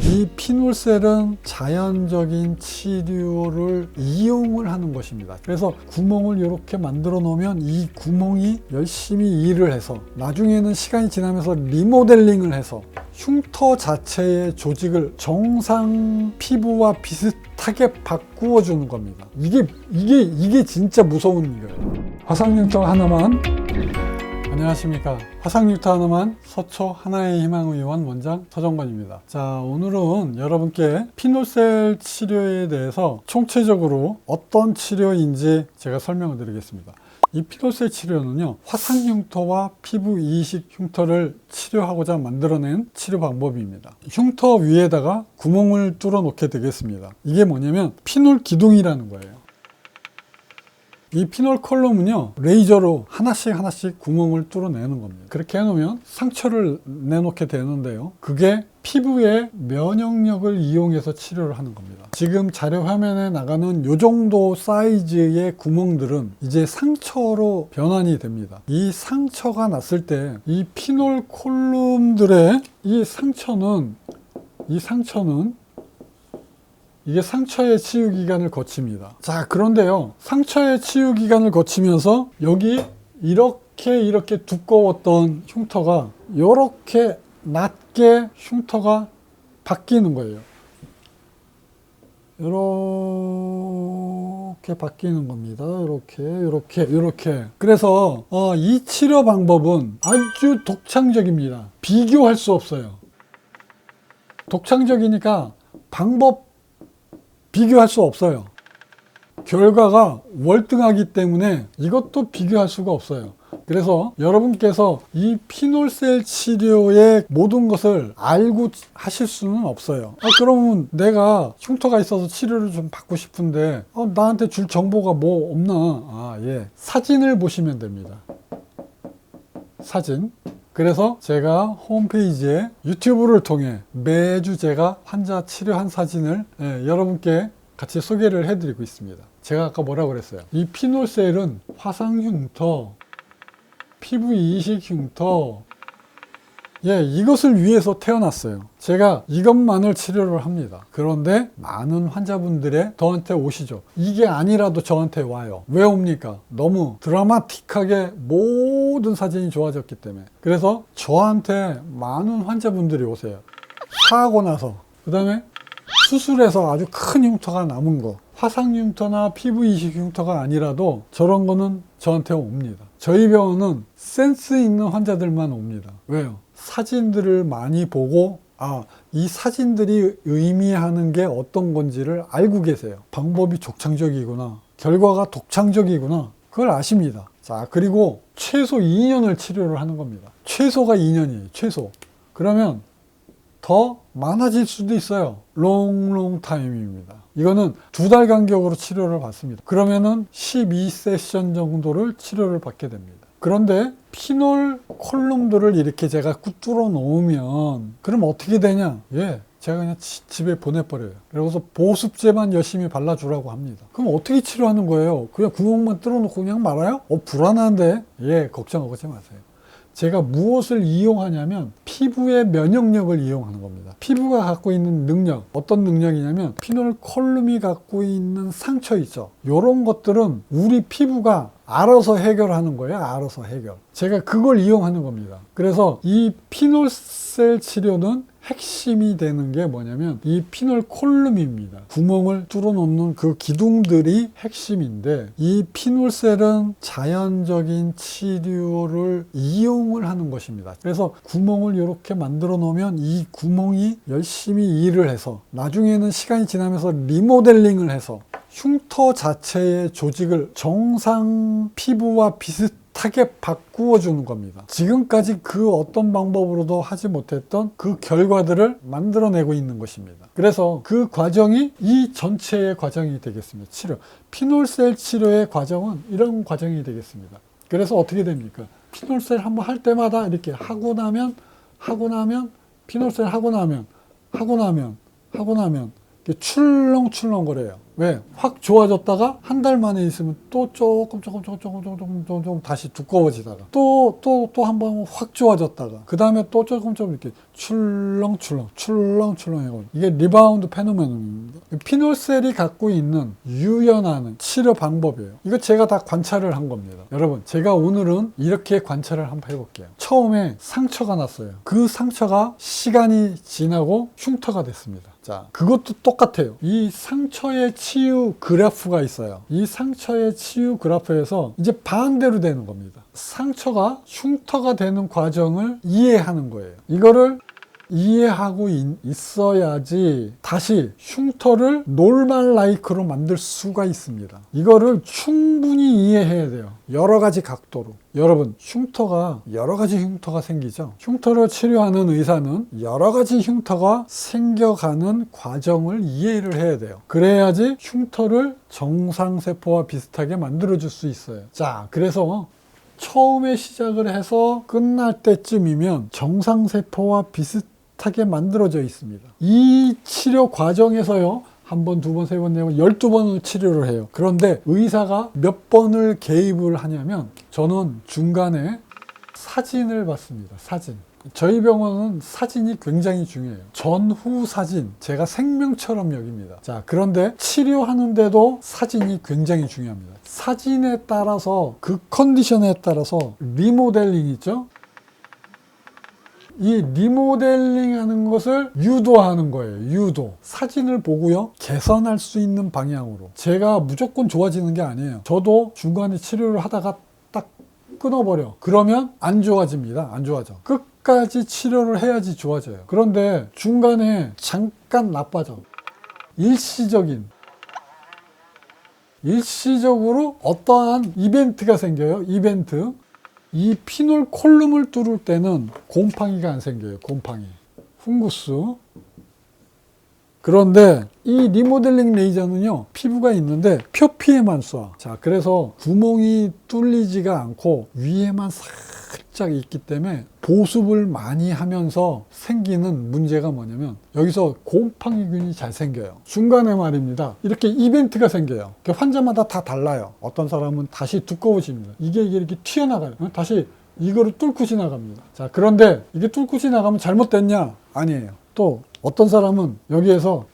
이 피놀셀은 자연적인 치료를 이용을 하는 것입니다. 그래서 구멍을 이렇게 만들어 놓으면 이 구멍이 열심히 일을 해서 나중에는 시간이 지나면서 리모델링을 해서 흉터 자체의 조직을 정상 피부와 비슷하게 바꾸어 주는 겁니다. 이게 진짜 무서운 거예요. 화상흉터 하나만. 안녕하십니까. 화상흉터 하나만 서초 하나의 희망의원 원장 서정관입니다. 자, 오늘은 여러분께 피놀셀 치료에 대해서 총체적으로 어떤 치료인지 제가 설명을 드리겠습니다. 이 피놀셀 치료는요, 화상흉터와 피부 이식 흉터를 치료하고자 만들어낸 치료 방법입니다. 흉터 위에다가 구멍을 뚫어 놓게 되겠습니다. 이게 뭐냐면 피놀 기둥이라는 거예요. 이 피놀 컬럼은요, 레이저로 하나씩 구멍을 뚫어내는 겁니다. 그렇게 해놓으면 상처를 내놓게 되는데요, 그게 피부의 면역력을 이용해서 치료를 하는 겁니다. 지금 자료 화면에 나가는 이 정도 사이즈의 구멍들은 이제 상처로 변환이 됩니다. 이 상처가 났을 때 이 피놀 콜룸들의 이 상처는 이게 상처의 치유 기간을 거칩니다. 자, 그런데요, 상처의 치유 기간을 거치면서 여기 이렇게 두꺼웠던 흉터가 이렇게 낮게 흉터가 바뀌는 거예요. 이렇게 바뀌는 겁니다. 이렇게. 그래서 이 치료 방법은 아주 독창적입니다. 비교할 수 없어요. 독창적이니까 비교할 수 없어요. 결과가 월등하기 때문에 이것도 비교할 수가 없어요. 그래서 여러분께서 이 피놀셀 치료의 모든 것을 알고 하실 수는 없어요. 그러면 내가 흉터가 있어서 치료를 좀 받고 싶은데 나한테 줄 정보가 뭐 없나? 사진을 보시면 됩니다. 사진. 그래서 제가 홈페이지에 유튜브를 통해 매주 제가 환자 치료한 사진을 여러분께 같이 소개를 해드리고 있습니다. 제가 아까 뭐라고 그랬어요? 이 피놀셀은 화상흉터, 피부 이식 흉터, 이것을 위해서 태어났어요. 제가 이것만을 치료를 합니다. 그런데 많은 환자분들이 저한테 오시죠. 이게 아니라도 저한테 와요. 왜 옵니까? 너무 드라마틱하게 모든 사진이 좋아졌기 때문에. 그래서 저한테 많은 환자분들이 오세요. 사고 나서, 그 다음에 수술해서 아주 큰 흉터가 남은 거, 화상흉터나 피부 이식 흉터가 아니라도 저런 거는 저한테 옵니다. 저희 병원은 센스 있는 환자들만 옵니다. 왜요? 사진들을 많이 보고 이 사진들이 의미하는 게 어떤 건지를 알고 계세요. 방법이 족창적이구나, 결과가 독창적이구나, 그걸 아십니다. 자, 그리고 최소 2년을 치료를 하는 겁니다. 최소가 2년이에요. 최소. 그러면 더 많아질 수도 있어요. 롱 타임입니다. 이거는 2달 간격으로 치료를 받습니다. 그러면은 12세션 정도를 치료를 받게 됩니다. 그런데 피놀 콜룸들을 이렇게 제가 뚫어 놓으면 그럼 어떻게 되냐? 제가 그냥 집에 보내버려요. 그래서 보습제만 열심히 발라주라고 합니다. 그럼 어떻게 치료하는 거예요? 그냥 구멍만 뚫어놓고 그냥 말아요? 불안한데? 걱정하지 마세요. 제가 무엇을 이용하냐면 피부의 면역력을 이용하는 겁니다. 피부가 갖고 있는 능력, 어떤 능력이냐면 피놀 콜룸이 갖고 있는 상처 있죠. 이런 것들은 우리 피부가 알아서 해결하는 거예요. 알아서 해결. 제가 그걸 이용하는 겁니다. 그래서 이 피놀셀 치료는 핵심이 되는 게 뭐냐면 이 피놀 콜룸입니다. 구멍을 뚫어 놓는 그 기둥들이 핵심인데, 이 피놀셀은 자연적인 치료를 이용을 하는 것입니다. 그래서 구멍을 이렇게 만들어 놓으면 이 구멍이 열심히 일을 해서 나중에는 시간이 지나면서 리모델링을 해서 흉터 자체의 조직을 정상 피부와 비슷하게 바꾸어 주는 겁니다. 지금까지 그 어떤 방법으로도 하지 못했던 그 결과들을 만들어내고 있는 것입니다. 그래서 그 과정이 이 전체의 과정이 되겠습니다. 피놀셀 치료의 과정은 이런 과정이 되겠습니다. 그래서 어떻게 됩니까? 피놀셀 한번 할 때마다 이렇게 하고 나면 피놀셀 하고 나면 이렇게 출렁출렁 거려요. 왜? 확 좋아졌다가 한 달 만에 있으면 또 조금 다시 두꺼워지다가 또 한 번 확 좋아졌다가 그 다음에 또 조금 이렇게 출렁출렁 해요. 이게 리바운드 페노메논입니다. 피놀셀이 갖고 있는 유연한 치료 방법이에요. 이거 제가 다 관찰을 한 겁니다. 여러분, 제가 오늘은 이렇게 관찰을 한번 해볼게요. 처음에 상처가 났어요. 그 상처가 시간이 지나고 흉터가 됐습니다. 자, 그것도 똑같아요. 이 상처의 치유 그래프가 있어요. 이 상처의 치유 그래프에서 이제 반대로 되는 겁니다. 상처가 흉터가 되는 과정을 이해하는 거예요. 이거를 이해하고 있어야지 다시 흉터를 노멀 라이크로 만들 수가 있습니다. 이거를 충분히 이해해야 돼요. 여러 가지 각도로. 여러분, 여러 가지 흉터가 생기죠. 흉터를 치료하는 의사는 여러 가지 흉터가 생겨가는 과정을 이해를 해야 돼요. 그래야지 흉터를 정상세포와 비슷하게 만들어줄 수 있어요. 자, 그래서 처음에 시작을 해서 끝날 때쯤이면 정상세포와 비슷하게 만들어져 있습니다. 이 치료 과정에서요, 한 번, 두 번, 세 번, 네 번, 12번을 치료를 해요. 그런데 의사가 몇 번을 개입을 하냐면 저는 중간에 사진을 봤습니다. 사진. 저희 병원은 사진이 굉장히 중요해요. 전후 사진, 제가 생명처럼 여깁니다. 자, 그런데 치료하는데도 사진이 굉장히 중요합니다. 사진에 따라서, 그 컨디션에 따라서 리모델링 있죠? 이 리모델링 하는 것을 유도하는 거예요. 유도. 사진을 보고요, 개선할 수 있는 방향으로. 제가 무조건 좋아지는 게 아니에요. 저도 중간에 치료를 하다가 딱 끊어버려. 그러면 안 좋아집니다. 안 좋아져. 끝까지 치료를 해야지 좋아져요. 그런데 중간에 잠깐 나빠져. 일시적으로 어떠한 이벤트가 생겨요. 이벤트. 이 피놀콜룸을 뚫을 때는 곰팡이가 안 생겨요. 곰팡이. fungus. 그런데 이 리모델링 레이저는요, 피부가 있는데 표피에만 쏴. 자, 그래서 구멍이 뚫리지가 않고 위에만 살짝 있기 때문에 보습을 많이 하면서 생기는 문제가 뭐냐면 여기서 곰팡이균이 잘 생겨요. 중간에 말입니다, 이렇게 이벤트가 생겨요. 환자마다 다 달라요. 어떤 사람은 다시 두꺼워집니다. 이게 이렇게 튀어나가요. 다시 이거를 뚫고 지나갑니다. 자, 그런데 이게 뚫고 지나가면 잘못됐냐? 아니에요. 또 어떤 사람은 여기에서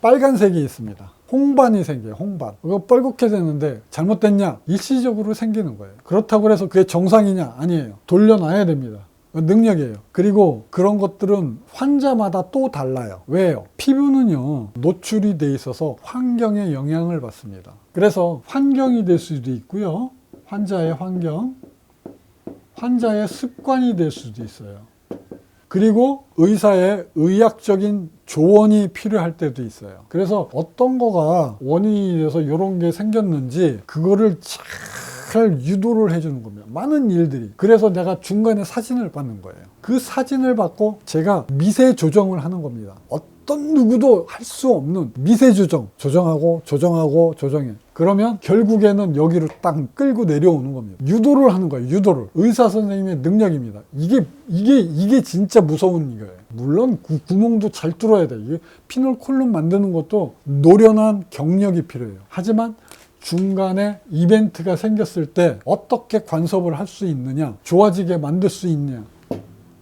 빨간색이 있습니다. 홍반이 생겨요. 홍반. 이거 뻘겋게 되는데 잘못됐냐? 일시적으로 생기는 거예요. 그렇다고 해서 그게 정상이냐? 아니에요. 돌려놔야 됩니다. 능력이에요. 그리고 그런 것들은 환자마다 또 달라요. 왜요? 피부는요, 노출이 돼 있어서 환경에 영향을 받습니다. 그래서 환경이 될 수도 있고요, 환자의 환경, 환자의 습관이 될 수도 있어요. 그리고 의사의 의학적인 조언이 필요할 때도 있어요. 그래서 어떤 거가 원인이 돼서 이런 게 생겼는지 그거를 잘 유도를 해주는 겁니다. 많은 일들이. 그래서 내가 중간에 사진을 받는 거예요. 그 사진을 받고 제가 미세 조정을 하는 겁니다. 어떤 누구도 할 수 없는 미세 조정. 조정해. 그러면 결국에는 여기를 딱 끌고 내려오는 겁니다. 유도를 하는 거예요. 유도를. 의사 선생님의 능력입니다. 이게 진짜 무서운 거예요. 물론 구멍도 잘 뚫어야 돼. 이게 피놀콜룸 만드는 것도 노련한 경력이 필요해요. 하지만 중간에 이벤트가 생겼을 때 어떻게 관섭을 할 수 있느냐, 좋아지게 만들 수 있느냐,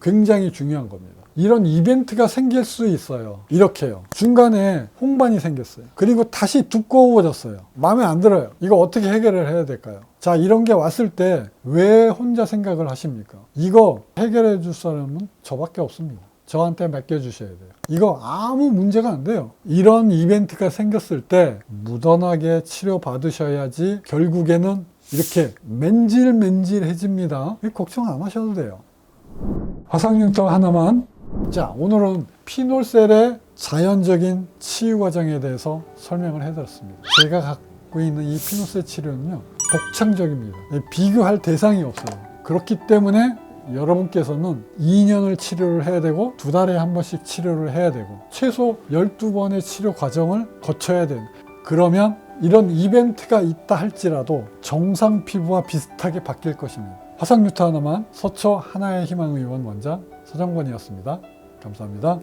굉장히 중요한 겁니다. 이런 이벤트가 생길 수 있어요. 이렇게요. 중간에 홍반이 생겼어요. 그리고 다시 두꺼워졌어요. 마음에 안 들어요. 이거 어떻게 해결을 해야 될까요? 자, 이런 게 왔을 때 왜 혼자 생각을 하십니까? 이거 해결해 줄 사람은 저밖에 없습니다. 저한테 맡겨주셔야 돼요. 이거 아무 문제가 안 돼요. 이런 이벤트가 생겼을 때 무던하게 치료받으셔야지 결국에는 이렇게 맨질맨질해집니다. 걱정 안 하셔도 돼요. 화상흉터 하나만. 자, 오늘은 피놀셀의 자연적인 치유 과정에 대해서 설명을 해드렸습니다. 제가 갖고 있는 이 피놀셀 치료는요, 독창적입니다. 비교할 대상이 없어요. 그렇기 때문에 여러분께서는 2년을 치료를 해야 되고 2달에 한 번씩 치료를 해야 되고 최소 12번의 치료 과정을 거쳐야 되는, 그러면 이런 이벤트가 있다 할지라도 정상 피부와 비슷하게 바뀔 것입니다. 화상뉴타 하나만. 서초 하나의 희망의원 원장 서정권이었습니다. 감사합니다.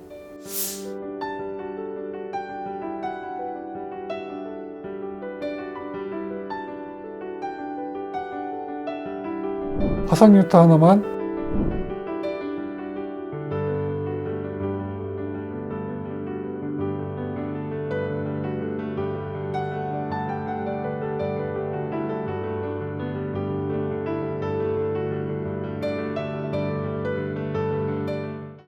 화석 뉴타 하나만